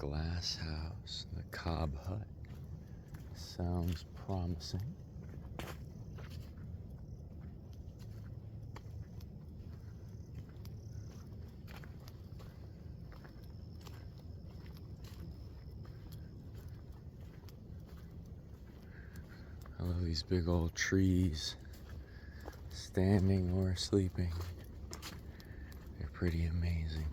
glass house, the Cobb hut. Sounds promising. I love these big old trees, standing or sleeping. They're pretty amazing.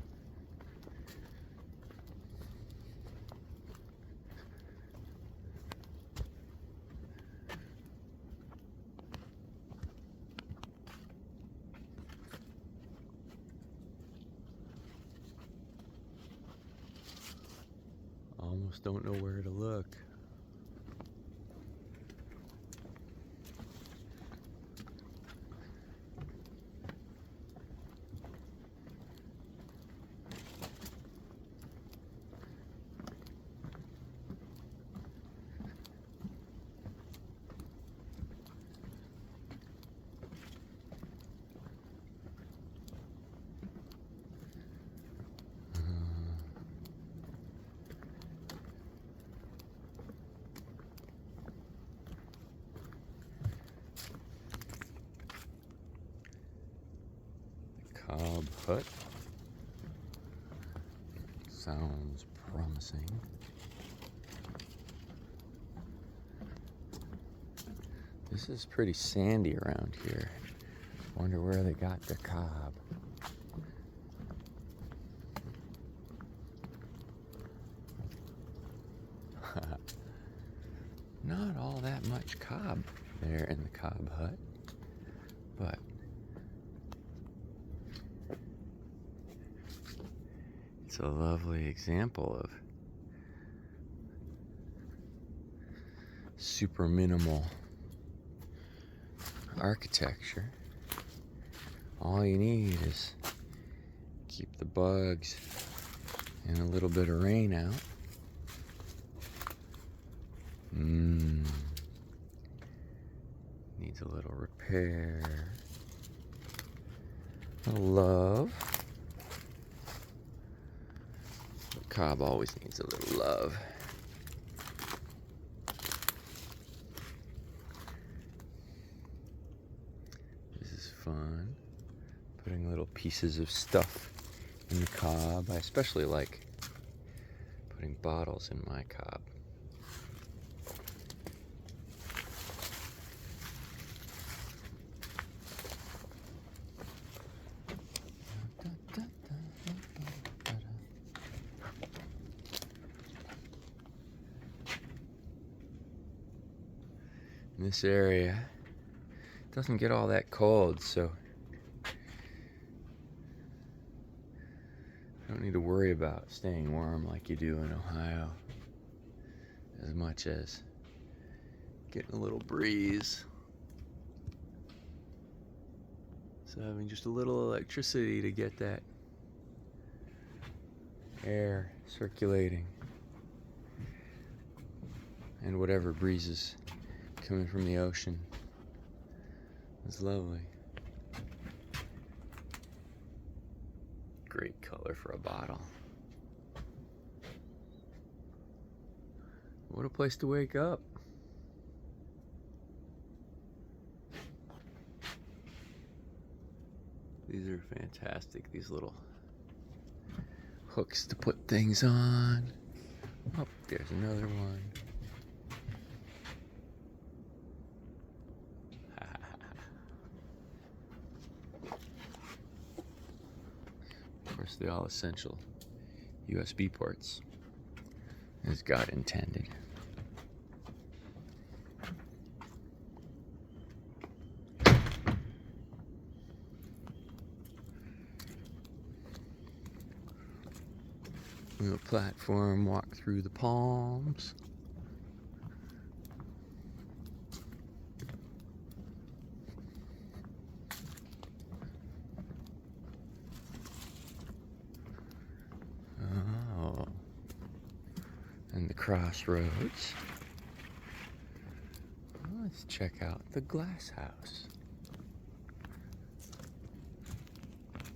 Almost don't know where to look. Cobb hut. Sounds promising. This is pretty sandy around here. Wonder where they got their cob. Not all that much cob there in the Cobb hut, but it's a lovely example of super minimal architecture. All you need is keep the bugs and a little bit of rain out. Needs a little repair. A little love. But Cobb always needs a little love. This is fun. Putting little pieces of stuff in the Cobb. I especially like putting bottles in my Cobb. In this area, it doesn't get all that cold, so I don't need to worry about staying warm like you do in Ohio, as much as getting a little breeze. So having just a little electricity to get that air circulating and whatever breezes coming from the ocean is lovely. Great color for a bottle. What a place to wake up. These are fantastic, these little hooks to put things on. Oh, there's another one. Of course, the all essential USB ports, as God intended. Little platform, walk through the palms. Oh. And the crossroads. Let's check out the glass house.